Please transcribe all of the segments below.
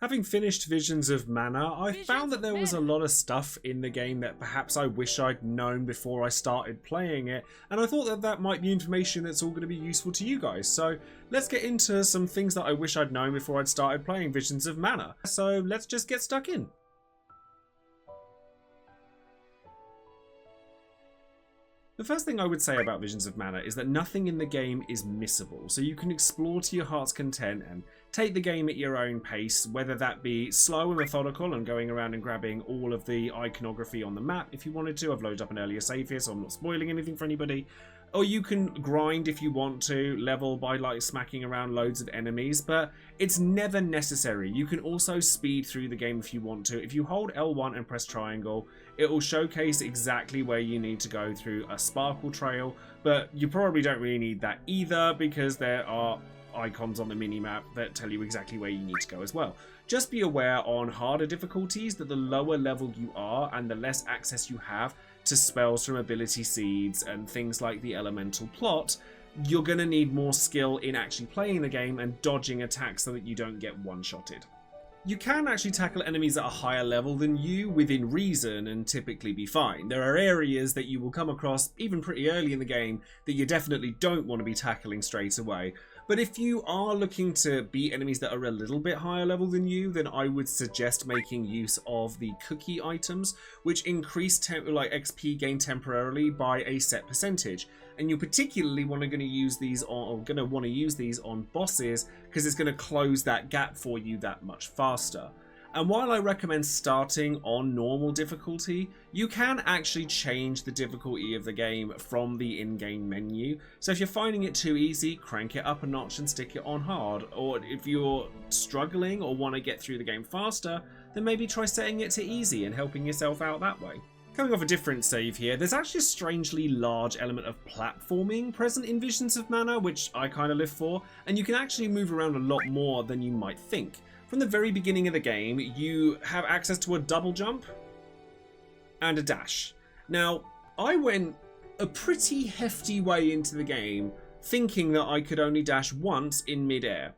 Having finished Visions of Mana, I found that there was a lot of stuff in the game that perhaps I wish I'd known before I started playing it, and I thought that that might be information that's all going to be useful to you guys. So let's get into some things that I wish I'd known before I'd started playing Visions of Mana. So let's just get stuck in. The first thing I would say about Visions of Mana is that nothing in the game is missable, so you can explore to your heart's content and take the game at your own pace, whether that be slow and methodical and going around and grabbing all of the iconography on the map if you wanted to. I've loaded up an earlier save here, so I'm not spoiling anything for anybody. Or you can grind if you want to, level by like smacking around loads of enemies, but it's never necessary. You can also speed through the game if you want to. If you hold L1 and press triangle, it will showcase exactly where you need to go through a sparkle trail, but you probably don't really need that either because there are icons on the minimap that tell you exactly where you need to go as well. Just be aware on harder difficulties that the lower level you are and the less access you have to spells from ability seeds and things like the elemental plot, you're going to need more skill in actually playing the game and dodging attacks so that you don't get one-shotted. You can actually tackle enemies at a higher level than you within reason and typically be fine. There are areas that you will come across even pretty early in the game that you definitely don't want to be tackling straight away. But if you are looking to beat enemies that are a little bit higher level than you, then I would suggest making use of the cookie items, which increase XP gain temporarily by a set percentage. And you particularly want to use these on bosses because it's going to close that gap for you that much faster. And while I recommend starting on normal difficulty, you can actually change the difficulty of the game from the in-game menu. So if you're finding it too easy, crank it up a notch and stick it on hard. Or if you're struggling or want to get through the game faster, then maybe try setting it to easy and helping yourself out that way. Coming off a different save here, there's actually a strangely large element of platforming present in Visions of Mana, which I kind of live for, and you can actually move around a lot more than you might think. From the very beginning of the game, you have access to a double jump and a dash. Now, I went a pretty hefty way into the game thinking that I could only dash once in mid-air.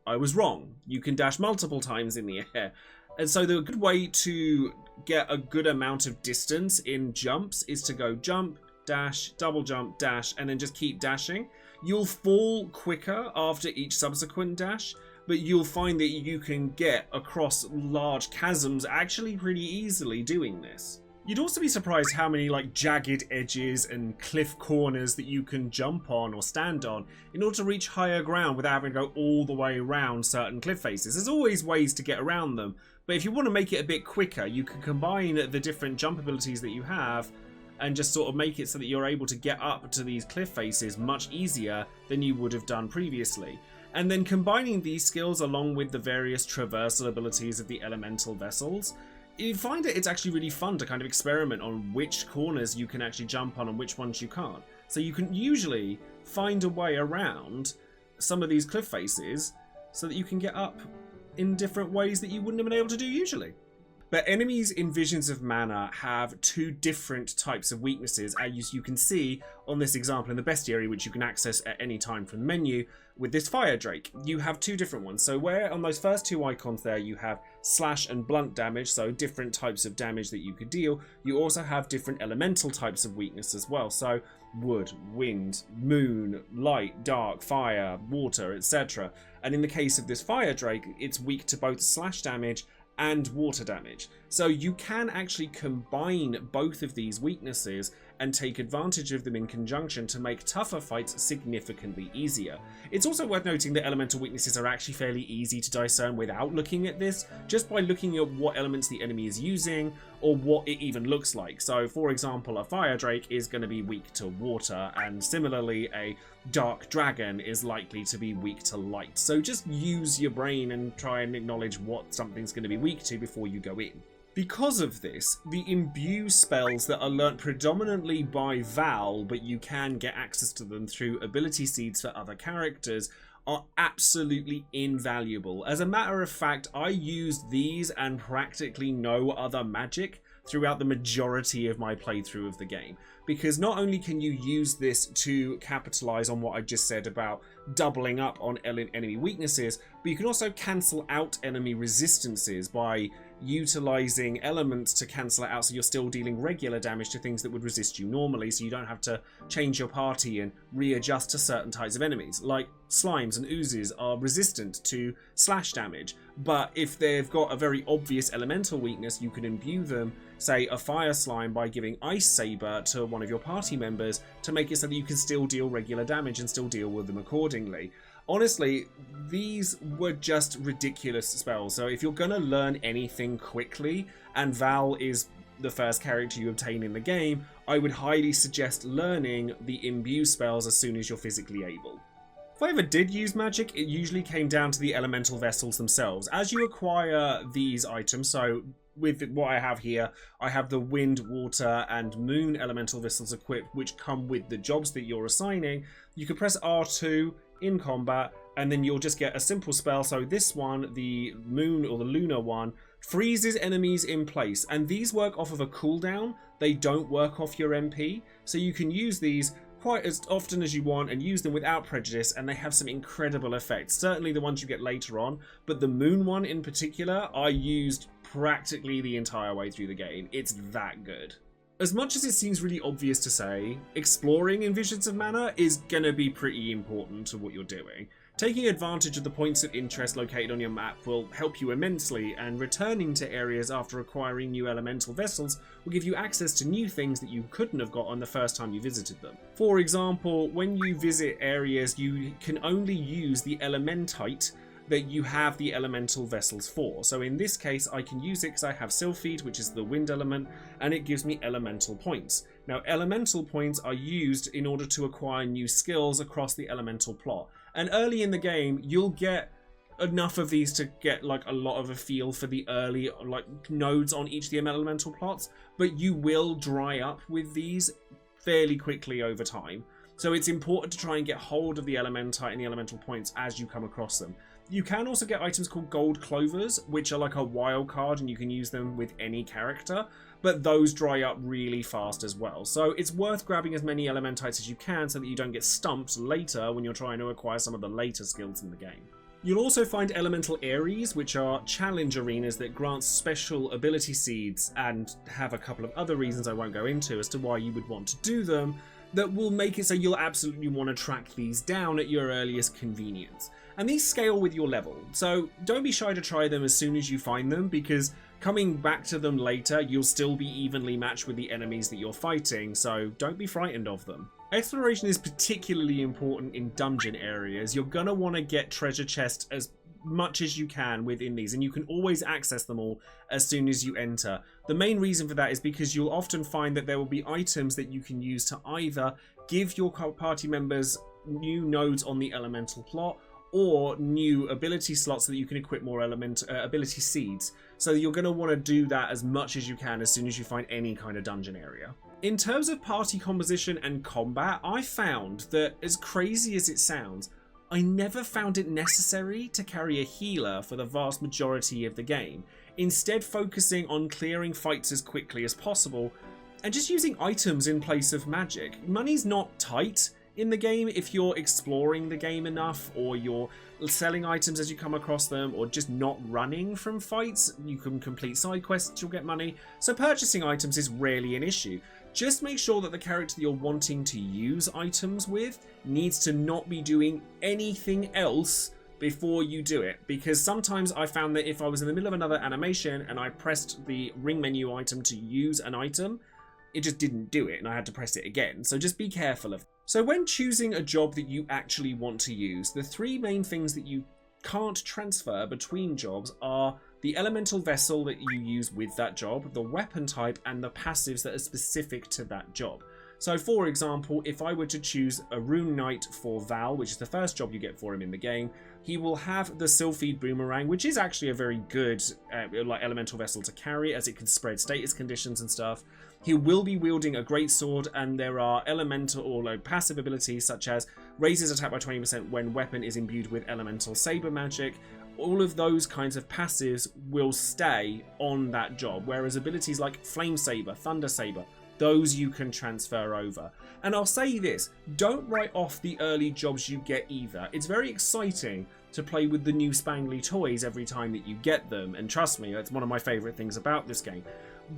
I was wrong. You can dash multiple times in the air. And so the good way to get a good amount of distance in jumps is to go jump, dash, double jump, dash, and then just keep dashing. You'll fall quicker after each subsequent dash, but you'll find that you can get across large chasms actually pretty easily doing this. You'd also be surprised how many jagged edges and cliff corners that you can jump on or stand on in order to reach higher ground without having to go all the way around certain cliff faces. There's always ways to get around them, but if you want to make it a bit quicker, you can combine the different jump abilities that you have and just sort of make it so that you're able to get up to these cliff faces much easier than you would have done previously. And then combining these skills along with the various traversal abilities of the elemental vessels, you find that it's actually really fun to kind of experiment on which corners you can actually jump on and which ones you can't. So you can usually find a way around some of these cliff faces so that you can get up in different ways that you wouldn't have been able to do usually. But enemies in Visions of Mana have two different types of weaknesses, as you can see on this example in the bestiary, which you can access at any time from the menu. With this fire drake, you have two different ones. So where on those first two icons there you have slash and blunt damage, so different types of damage that you could deal, you also have different elemental types of weakness as well. So wood, wind, moon, light, dark, fire, water, etc. And in the case of this fire drake, it's weak to both slash damage and water damage. So you can actually combine both of these weaknesses and take advantage of them in conjunction to make tougher fights significantly easier. It's also worth noting that elemental weaknesses are actually fairly easy to discern without looking at this, just by looking at what elements the enemy is using or what it even looks like. So for example, a fire drake is going to be weak to water, and similarly a dark dragon is likely to be weak to light. So just use your brain and try and acknowledge what something's going to be weak to before you go in. Because of this, the imbue spells that are learnt predominantly by Val, but you can get access to them through ability seeds for other characters, are absolutely invaluable. As a matter of fact, I used these and practically no other magic throughout the majority of my playthrough of the game. Because not only can you use this to capitalize on what I just said about doubling up on enemy weaknesses, but you can also cancel out enemy resistances by utilizing elements to cancel it out, so you're still dealing regular damage to things that would resist you normally, so you don't have to change your party and readjust to certain types of enemies. Like slimes and oozes are resistant to slash damage, but if they've got a very obvious elemental weakness, you can imbue them, say a fire slime, by giving Ice Saber to one of your party members to make it so that you can still deal regular damage and still deal with them accordingly. Honestly, these were just ridiculous spells, so if you're going to learn anything quickly, and Val is the first character you obtain in the game, I would highly suggest learning the imbue spells as soon as you're physically able. If I ever did use magic, it usually came down to the elemental vessels themselves. As you acquire these items, so with what I have here, I have the wind, water, and moon elemental vessels equipped, which come with the jobs that you're assigning. You can press R2 in combat, and then you'll just get a simple spell. So this one, the moon or the lunar one, freezes enemies in place, and these work off of a cooldown. They don't work off your MP, so you can use these quite as often as you want and use them without prejudice, and they have some incredible effects. Certainly the ones you get later on, but the moon one in particular I used practically the entire way through the game. It's that good. As much as it seems really obvious to say, exploring in Visions of Mana is going to be pretty important to what you're doing. Taking advantage of the points of interest located on your map will help you immensely, and returning to areas after acquiring new elemental vessels will give you access to new things that you couldn't have got on the first time you visited them. For example, when you visit areas, you can only use the elementite that you have the elemental vessels for. So in this case, I can use it because I have Sylphid, which is the wind element, and it gives me elemental points. Now, elemental points are used in order to acquire new skills across the elemental plot. And early in the game, you'll get enough of these to get like a lot of a feel for the early like nodes on each of the elemental plots, but you will dry up with these fairly quickly over time. So it's important to try and get hold of the elementite and the elemental points as you come across them. You can also get items called gold clovers, which are like a wild card, and you can use them with any character, but those dry up really fast as well. So it's worth grabbing as many elementites as you can so that you don't get stumped later when you're trying to acquire some of the later skills in the game. You'll also find elemental areas, which are challenge arenas that grant special ability seeds and have a couple of other reasons I won't go into as to why you would want to do them, that will make it so you'll absolutely want to track these down at your earliest convenience. And these scale with your level, so don't be shy to try them as soon as you find them, because coming back to them later, you'll still be evenly matched with the enemies that you're fighting, so don't be frightened of them. Exploration is particularly important in dungeon areas. You're going to want to get treasure chests as much as you can within these, and you can always access them all as soon as you enter. The main reason for that is because you'll often find that there will be items that you can use to either give your party members new nodes on the elemental plot, or new ability slots so that you can equip more ability seeds. So you're going to want to do that as much as you can as soon as you find any kind of dungeon area. In terms of party composition and combat, I found that, as crazy as it sounds, I never found it necessary to carry a healer for the vast majority of the game, instead focusing on clearing fights as quickly as possible and just using items in place of magic. Money's not tight in the game if you're exploring the game enough, or you're selling items as you come across them, or just not running from fights. You can complete side quests, you'll get money. So purchasing items is rarely an issue. Just make sure that the character that you're wanting to use items with needs to not be doing anything else before you do it, because sometimes I found that if I was in the middle of another animation and I pressed the ring menu item to use an item, it just didn't do it and I had to press it again. So just be careful of that. So when choosing a job that you actually want to use, the three main things that you can't transfer between jobs are the elemental vessel that you use with that job, the weapon type, and the passives that are specific to that job. So for example, if I were to choose a Rune Knight for Val, which is the first job you get for him in the game, he will have the Sylphid Boomerang, which is actually a very good like elemental vessel to carry, as it can spread status conditions and stuff. He will be wielding a great sword, and there are elemental or passive abilities such as raises attack by 20% when weapon is imbued with elemental saber magic, all of those kinds of passives will stay on that job, whereas abilities like Flame Saber, Thunder Saber, those you can transfer over. And I'll say this, don't write off the early jobs you get either. It's very exciting to play with the new spangly toys every time that you get them, and trust me, that's one of my favourite things about this game.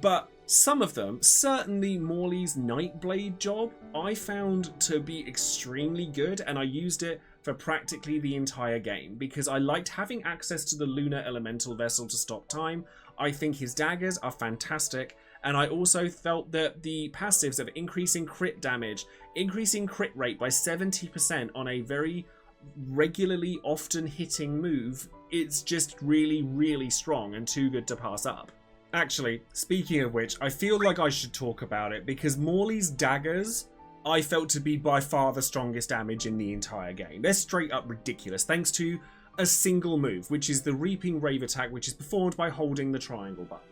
But some of them, certainly Morley's Nightblade job, I found to be extremely good, and I used it for practically the entire game because I liked having access to the lunar elemental vessel to stop time. I think his daggers are fantastic, and I also felt that the passives of increasing crit damage, increasing crit rate by 70% on a very regularly often hitting move, it's just really, really strong and too good to pass up. Actually, speaking of which, I feel like I should talk about it because Morley's daggers I felt to be by far the strongest damage in the entire game. They're straight up ridiculous thanks to a single move, which is the Reaping Rave attack, which is performed by holding the triangle button.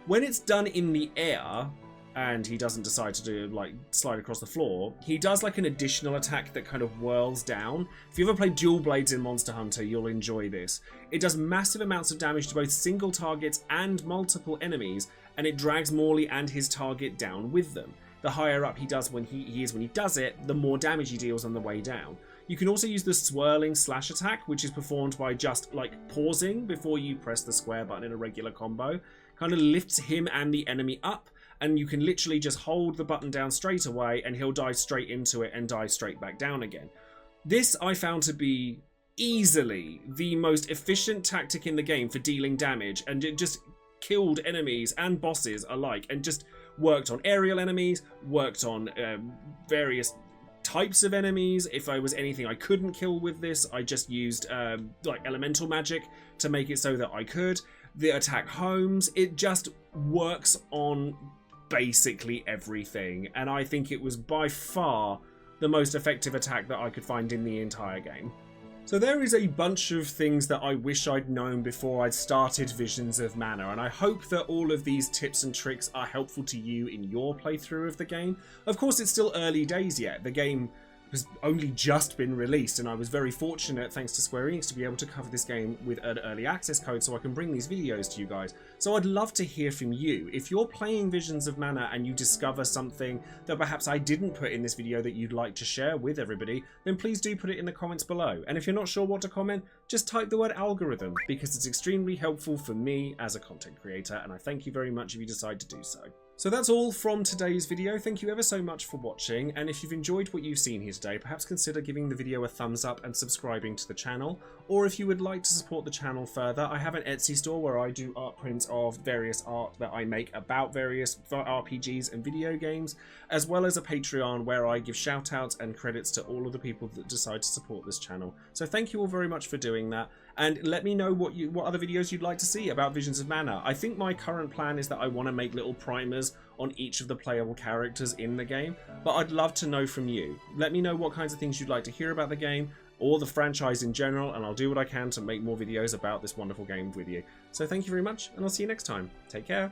When it's done in the air, and he doesn't decide to do like slide across the floor, he does like an additional attack that kind of whirls down. If you ever played Dual Blades in Monster Hunter, you'll enjoy this. It does massive amounts of damage to both single targets and multiple enemies, and it drags Morley and his target down with them. The higher up he does when he does it, the more damage he deals on the way down. You can also use the swirling slash attack, which is performed by just like pausing before you press the square button in a regular combo. Kind of lifts him and the enemy up, and you can literally just hold the button down straight away and he'll dive straight into it and dive straight back down again. This I found to be easily the most efficient tactic in the game for dealing damage, and it just killed enemies and bosses alike, and just worked on aerial enemies, worked on various types of enemies. If I was anything I couldn't kill with this, I just used like elemental magic to make it so that I could. The attack homes, it just works on basically everything, and I think it was by far the most effective attack that I could find in the entire game. So there is a bunch of things that I wish I'd known before I'd started Visions of Mana, and I hope that all of these tips and tricks are helpful to you in your playthrough of the game. Of course, it's still early days yet. The game has only just been released, and I was very fortunate, thanks to Square Enix, to be able to cover this game with an early access code so I can bring these videos to you guys. So I'd love to hear from you. If you're playing Visions of Mana and you discover something that perhaps I didn't put in this video that you'd like to share with everybody, then please do put it in the comments below. And if you're not sure what to comment, just type the word algorithm, because it's extremely helpful for me as a content creator, and I thank you very much if you decide to do so. So that's all from today's video. Thank you ever so much for watching, and if you've enjoyed what you've seen here today, perhaps consider giving the video a thumbs up and subscribing to the channel. Or if you would like to support the channel further, I have an Etsy store where I do art prints of various art that I make about various RPGs and video games, as well as a Patreon where I give shout outs and credits to all of the people that decide to support this channel. So thank you all very much for doing that, and let me know what other videos you'd like to see about Visions of Mana. I think my current plan is that I want to make little primers on each of the playable characters in the game, but I'd love to know from you. Let me know what kinds of things you'd like to hear about the game or the franchise in general, and I'll do what I can to make more videos about this wonderful game with you. So thank you very much, and I'll see you next time. Take care.